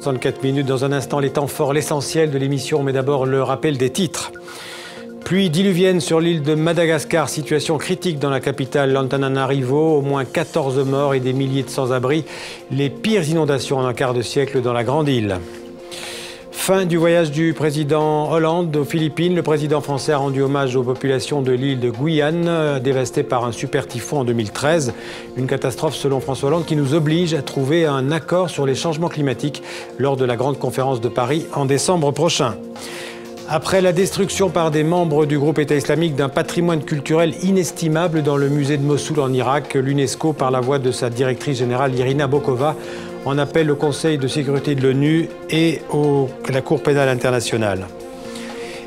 64 minutes dans un instant, les temps forts, l'essentiel de l'émission, mais d'abord le rappel des titres. Pluie diluvienne sur l'île de Madagascar, situation critique dans la capitale Antananarivo, au moins 14 morts et des milliers de sans-abri, les pires inondations en un quart de siècle dans la grande île. Fin du voyage du président Hollande aux Philippines. Le président français a rendu hommage aux populations de l'île de Guyane, dévastée par un super typhon en 2013. Une catastrophe, selon François Hollande, qui nous oblige à trouver un accord sur les changements climatiques lors de la grande conférence de Paris en décembre prochain. Après la destruction par des membres du groupe État islamique d'un patrimoine culturel inestimable dans le musée de Mossoul en Irak, l'UNESCO, par la voix de sa directrice générale Irina Bokova, en appelle au Conseil de sécurité de l'ONU et à la Cour pénale internationale.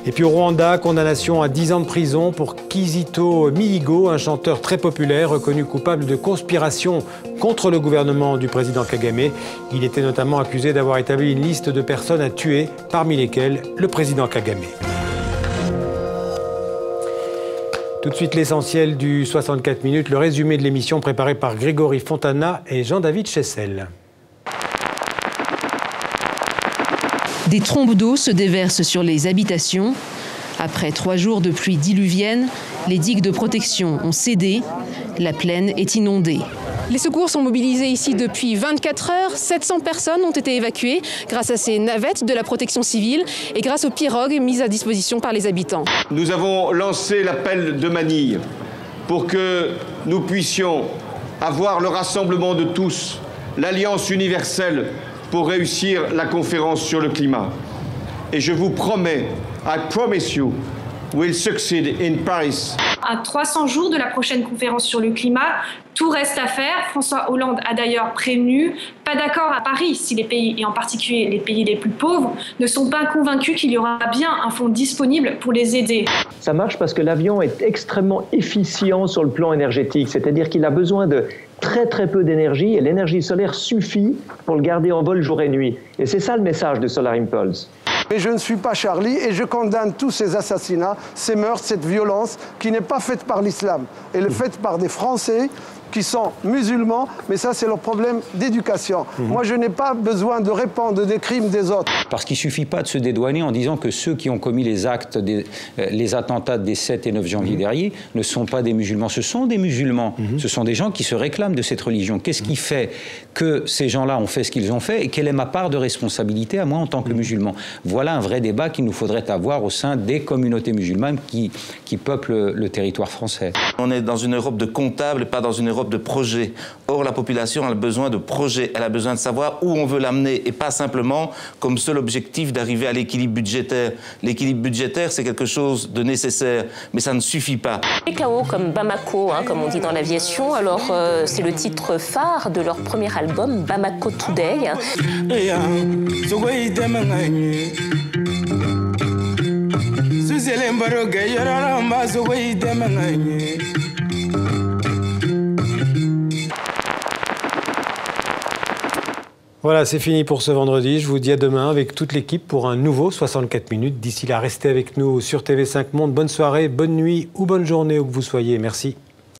Et puis au Rwanda, condamnation à 10 ans de prison pour Kizito Mihigo, un chanteur très populaire reconnu coupable de conspiration contre le gouvernement du président Kagame. Il était notamment accusé d'avoir établi une liste de personnes à tuer, parmi lesquelles le président Kagame. Tout de suite l'essentiel du 64 minutes, le résumé de l'émission préparé par Grégory Fontana et Jean-David Chessel. Des trombes d'eau se déversent sur les habitations. Après 3 jours de pluie diluvienne, les digues de protection ont cédé. La plaine est inondée. Les secours sont mobilisés ici depuis 24 heures. 700 personnes ont été évacuées grâce à ces navettes de la protection civile et grâce aux pirogues mises à disposition par les habitants. Nous avons lancé l'appel de Manille pour que nous puissions avoir le rassemblement de tous, l'alliance universelle pour réussir la conférence sur le climat. Et je vous promets, I promise you, we'll succeed in Paris. À 300 jours de la prochaine conférence sur le climat, tout reste à faire. François Hollande a d'ailleurs prévenu, pas d'accord à Paris si les pays, et en particulier les pays les plus pauvres, ne sont pas convaincus qu'il y aura bien un fonds disponible pour les aider. Ça marche parce que l'avion est extrêmement efficient sur le plan énergétique, c'est-à-dire qu'il a besoin de très peu d'énergie et l'énergie solaire suffit pour le garder en vol jour et nuit. Et c'est ça le message de Solar Impulse. Mais je ne suis pas Charlie et je condamne tous ces assassinats, ces meurtres, cette violence qui n'est pas faite par l'islam. Elle est faite par des Français qui sont musulmans, mais ça c'est leur problème d'éducation. Moi je n'ai pas besoin de répandre des crimes des autres. Parce qu'il ne suffit pas de se dédouaner en disant que ceux qui ont commis les actes, les attentats des 7 et 9 janvier dernier ne sont pas des musulmans. Ce sont des musulmans. Ce sont des gens qui se réclament de cette religion. Qu'est-ce qui fait que ces gens-là ont fait ce qu'ils ont fait et quelle est ma part de responsabilité à moi en tant que musulman? Voilà un vrai débat qu'il nous faudrait avoir au sein des communautés musulmanes qui peuplent le territoire français. On est dans une Europe de comptables et pas dans une Europe de projets. Or, la population a besoin de projets, elle a besoin de savoir où on veut l'amener et pas simplement comme seul objectif d'arriver à l'équilibre budgétaire. L'équilibre budgétaire, c'est quelque chose de nécessaire, mais ça ne suffit pas. Les KO comme Bamako, comme on dit dans l'aviation, alors c'est le titre phare de leur premier album, Bamako Today. Voilà, c'est fini pour ce vendredi. Je vous dis à demain avec toute l'équipe pour un nouveau 64 minutes. D'ici là, restez avec nous sur TV5 Monde. Bonne soirée, bonne nuit ou bonne journée où que vous soyez. Merci.